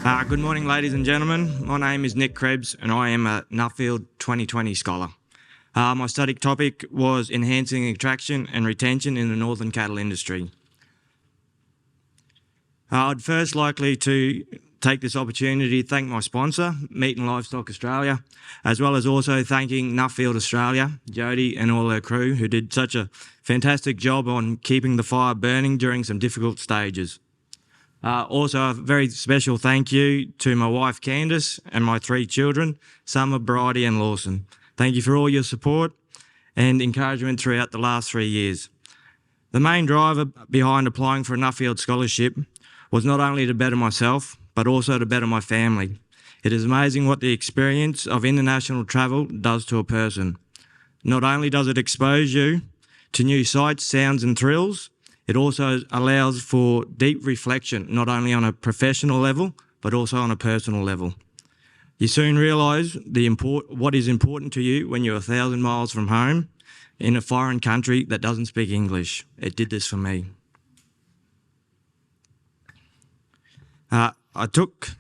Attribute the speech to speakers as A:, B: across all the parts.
A: Good morning, ladies and gentlemen. My name is Nick Krebs and I am a Nuffield 2020 scholar. My study topic was enhancing attraction and retention in the northern cattle industry. I'd first likely to take this opportunity to thank my sponsor, Meat Livestock Australia, as well as also thanking Nuffield Australia, Jody and all her crew who did such a fantastic job on keeping the fire burning during some difficult stages. Also, a very special thank you to my wife Candice and my 3 children, Summer, Bridie and Lawson. Thank you for all your support and encouragement throughout the last 3 years. The main driver behind applying for a Nuffield Scholarship was not only to better myself, but also to better my family. It is amazing what the experience of international travel does to a person. Not only does it expose you to new sights, sounds and thrills, it also allows for deep reflection, not only on a professional level, but also on a personal level. You soon realise what is important to you when you're 1,000 miles from home in a foreign country that doesn't speak English. It did this for me. I took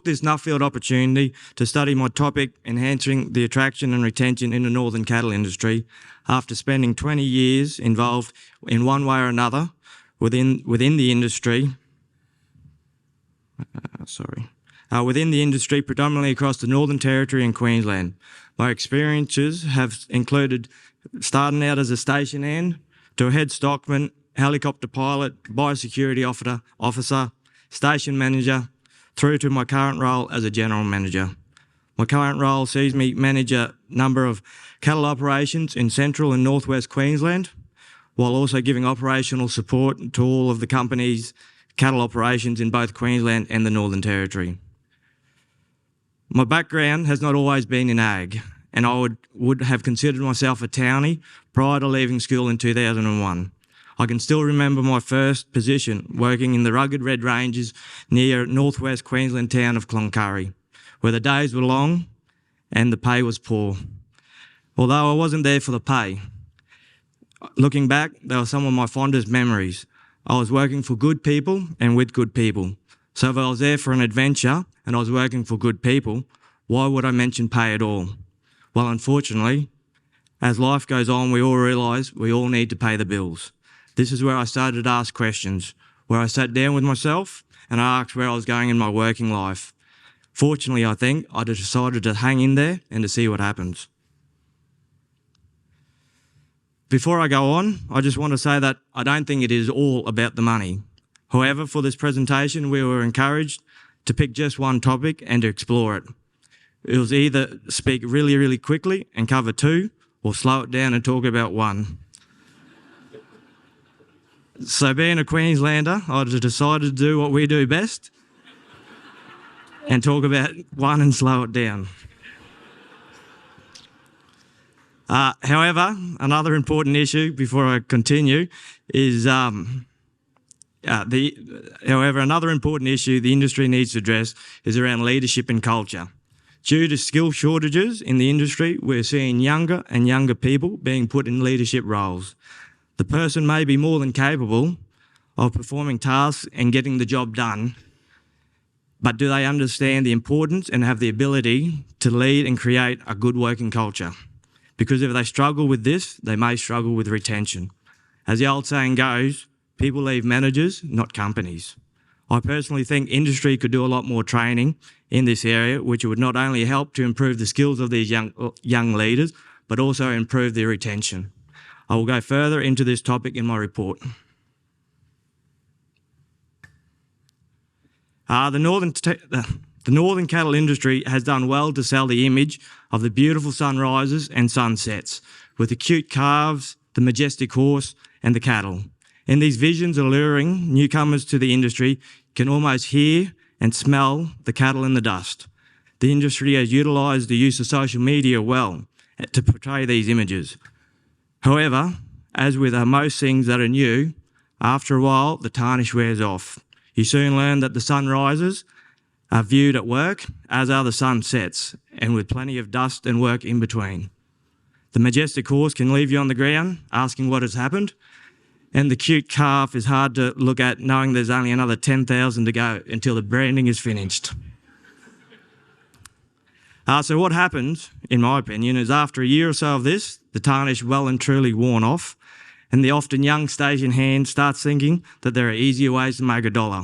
A: this Nuffield opportunity to study my topic, enhancing the attraction and retention in the northern cattle industry, after spending 20 years involved in one way or another within the industry. Within the industry, predominantly across the Northern Territory and Queensland. My experiences have included starting out as a station hand to a head stockman, helicopter pilot, biosecurity officer, station manager, through to my current role as a general manager. My current role sees me manage a number of cattle operations in central and northwest Queensland, while also giving operational support to all of the company's cattle operations in both Queensland and the Northern Territory. My background has not always been in ag, and I would have considered myself a townie prior to leaving school in 2001. I can still remember my first position working in the rugged Red Ranges near northwest Queensland town of Cloncurry, where the days were long and the pay was poor. Although I wasn't there for the pay, looking back, they were some of my fondest memories. I was working for good people and with good people. So if I was there for an adventure and I was working for good people, why would I mention pay at all? Well, unfortunately, as life goes on, we all realise we all need to pay the bills. This is where I started to ask questions, where I sat down with myself and I asked where I was going in my working life. Fortunately, I think I decided to hang in there and to see what happens. Before I go on, I just want to say that I don't think it is all about the money. However, for this presentation, we were encouraged to pick just one topic and to explore it. It was either speak really, really quickly and cover 2, or slow it down and talk about 1. So being a Queenslander, I decided to do what we do best and talk about 1 and slow it down. However, another important issue before I continue is another important issue the industry needs to address is around leadership and culture. Due to skill shortages in the industry, we're seeing younger and younger people being put in leadership roles. The person may be more than capable of performing tasks and getting the job done, but do they understand the importance and have the ability to lead and create a good working culture? Because if they struggle with this, they may struggle with retention. As the old saying goes, people leave managers, not companies. I personally think industry could do a lot more training in this area, which would not only help to improve the skills of these young leaders, but also improve their retention. I will go further into this topic in my report. The northern cattle industry has done well to sell the image of the beautiful sunrises and sunsets, with the cute calves, the majestic horse and the cattle. And these visions alluring newcomers to the industry can almost hear and smell the cattle in the dust. The industry has utilised the use of social media well to portray these images. However, as with most things that are new, after a while the tarnish wears off. You soon learn that the sunrises are viewed at work, as are the sunsets, and with plenty of dust and work in between. The majestic horse can leave you on the ground asking what has happened, And the cute calf is hard to look at knowing there's only another 10,000 to go until the branding is finished. So what happens, in my opinion, is after a year or so of this, the tarnish well and truly worn off, and the often young station hand starts thinking that there are easier ways to make a dollar,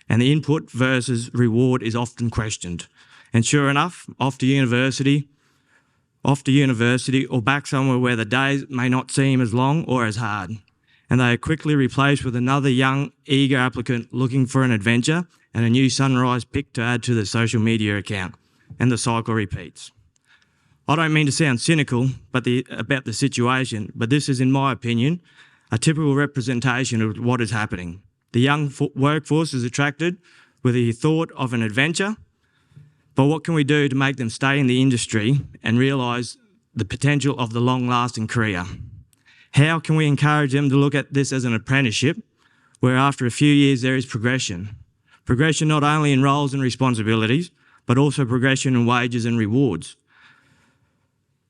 A: and the input versus reward is often questioned. And sure enough, off to university or back somewhere where the days may not seem as long or as hard, and they are quickly replaced with another young, eager applicant looking for an adventure and a new sunrise pic to add to the social media account, and the cycle repeats. I don't mean to sound cynical about the situation, but this is, in my opinion, a typical representation of what is happening. The young workforce is attracted with the thought of an adventure, but what can we do to make them stay in the industry and realise the potential of the long-lasting career? How can we encourage them to look at this as an apprenticeship, where after a few years there is progression? Progression not only in roles and responsibilities, but also progression in wages and rewards.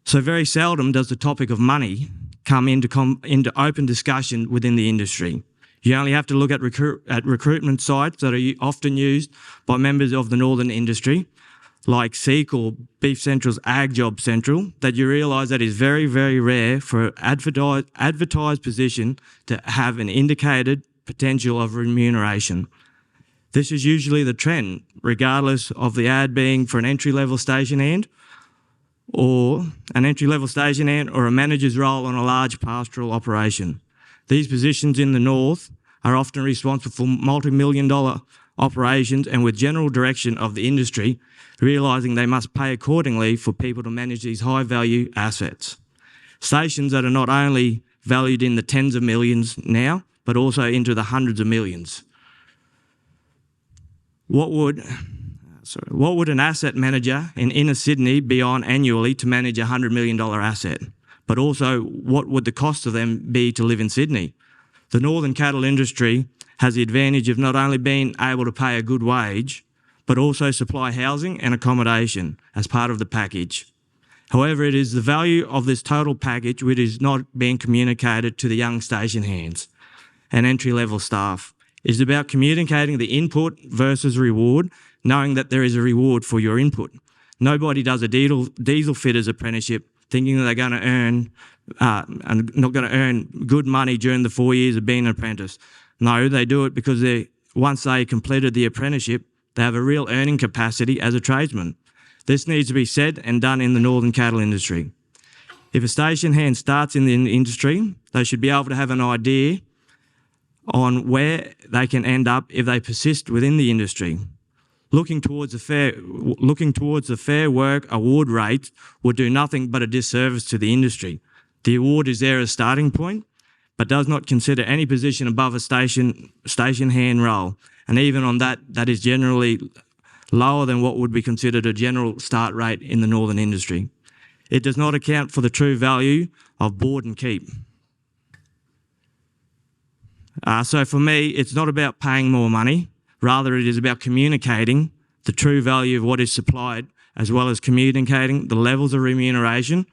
A: So very seldom does the topic of money come into open discussion within the industry. You only have to look at recruitment sites that are often used by members of the northern industry, like Seek or Beef Central's Ag Job Central, that you realise that it's very, very rare for an advertised position to have an indicated potential of remuneration. This is usually the trend, regardless of the ad being for an entry-level station hand or a manager's role on a large pastoral operation. These positions in the north are often responsible for multi-million-dollar operations, and with general direction of the industry, realising they must pay accordingly for people to manage these high-value assets. Stations that are not only valued in the tens of millions now, but also into the hundreds of millions. What would an asset manager in inner Sydney be on annually to manage a $100 million asset? But also, what would the cost of them be to live in Sydney? The northern cattle industry has the advantage of not only being able to pay a good wage, but also supply housing and accommodation as part of the package. However, it is the value of this total package which is not being communicated to the young station hands and entry-level staff. It is about communicating the input versus reward, knowing that there is a reward for your input. Nobody does a diesel fitter's apprenticeship thinking that they're going to earn and not going to earn good money during the 4 years of being an apprentice. No, they do it because once they completed the apprenticeship, they have a real earning capacity as a tradesman. This needs to be said and done in the northern cattle industry. If a station hand starts in the industry, they should be able to have an idea on where they can end up if they persist within the industry. Looking towards the Fair Work award rate would do nothing but a disservice to the industry. The award is there as a starting point, but does not consider any position above a station hand role. And even on that is generally lower than what would be considered a general start rate in the northern industry. It does not account for the true value of board and keep. So for me, it's not about paying more money. Rather, it is about communicating the true value of what is supplied, as well as communicating the levels of remuneration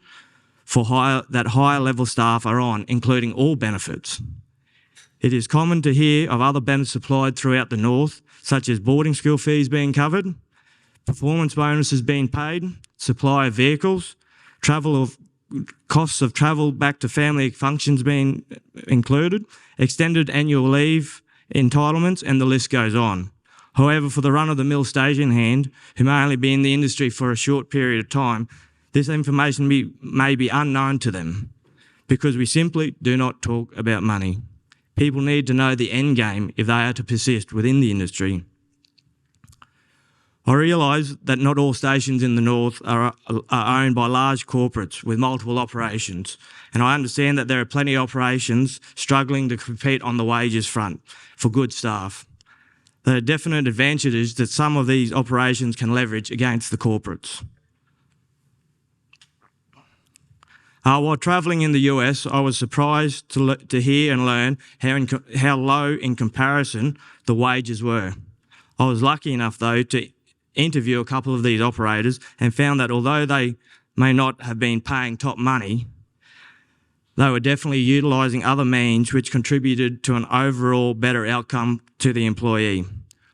A: for that higher level staff are on, including all benefits. It is common to hear of other benefits supplied throughout the north, such as boarding school fees being covered, performance bonuses being paid, supply of vehicles, costs of travel back to family functions being included, extended annual leave entitlements, and the list goes on. However, for the run-of-the-mill station hand, who may only be in the industry for a short period of time, this information may be unknown to them because we simply do not talk about money. People need to know the end game if they are to persist within the industry. I realise that not all stations in the north are owned by large corporates with multiple operations, and I understand that there are plenty of operations struggling to compete on the wages front for good staff. There are definite advantages that some of these operations can leverage against the corporates. While travelling in the US, I was surprised to hear and learn how low in comparison the wages were. I was lucky enough, though, to interview a couple of these operators and found that although they may not have been paying top money, They were definitely utilising other means which contributed to an overall better outcome to the employee.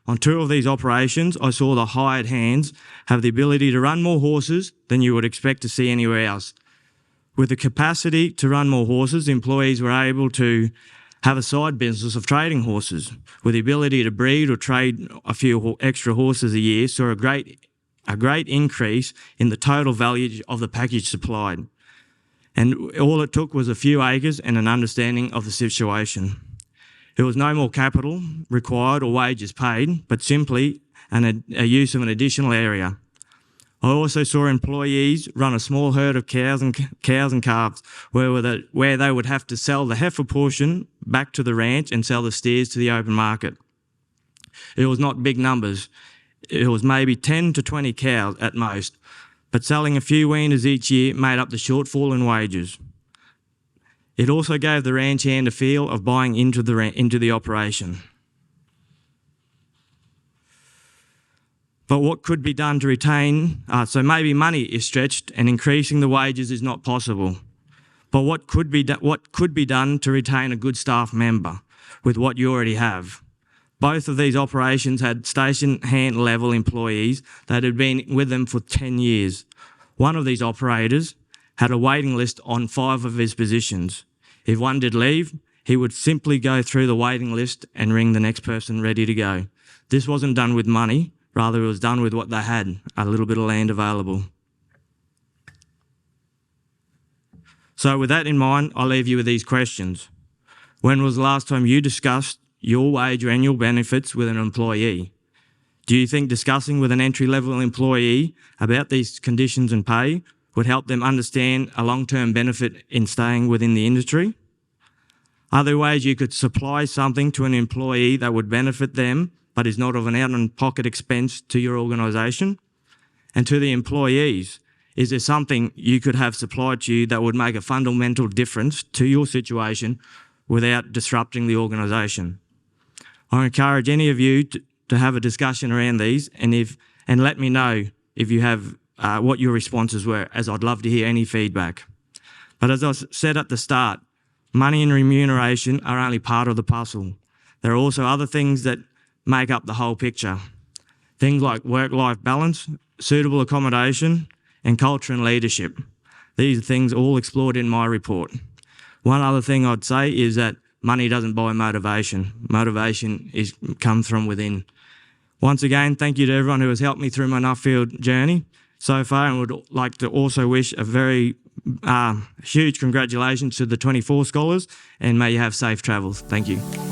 A: On 2 of these operations, I saw the hired hands have the ability to run more horses than you would expect to see anywhere else. With the capacity to run more horses, employees were able to have a side business of trading horses. With the ability to breed or trade a few extra horses a year, saw a great increase in the total value of the package supplied. And all it took was a few acres and an understanding of the situation. There was no more capital required or wages paid, but simply a use of an additional area. I also saw employees run a small herd of cows and calves where they would have to sell the heifer portion back to the ranch and sell the steers to the open market. It was not big numbers. It was maybe 10 to 20 cows at most, but selling a few weaners each year made up the shortfall in wages. It also gave the ranch hand a feel of buying into the operation. But what could be done to retain, so maybe money is stretched and increasing the wages is not possible. But what could be done to retain a good staff member with what you already have? Both of these operations had station hand level employees that had been with them for 10 years. One of these operators had a waiting list on 5 of his positions. If one did leave, he would simply go through the waiting list and ring the next person ready to go. This wasn't done with money, rather it was done with what they had, a little bit of land available. So with that in mind, I'll leave you with these questions. When was the last time you discussed your wage or annual benefits with an employee? Do you think discussing with an entry-level employee about these conditions and pay would help them understand a long-term benefit in staying within the industry? Are there ways you could supply something to an employee that would benefit them but is not of an out-of-pocket expense to your organisation? And to the employees, is there something you could have supplied to you that would make a fundamental difference to your situation without disrupting the organisation? I encourage any of you to have a discussion around these and let me know if you have what your responses were, as I'd love to hear any feedback. But as I said at the start, money and remuneration are only part of the puzzle. There are also other things that make up the whole picture. Things like work-life balance, suitable accommodation, and culture and leadership. These are things all explored in my report. One other thing I'd say is that money doesn't buy motivation. Motivation comes from within. Once again, thank you to everyone who has helped me through my Nuffield journey so far, and would like to also wish a very huge congratulations to the 24 scholars, and may you have safe travels. Thank you.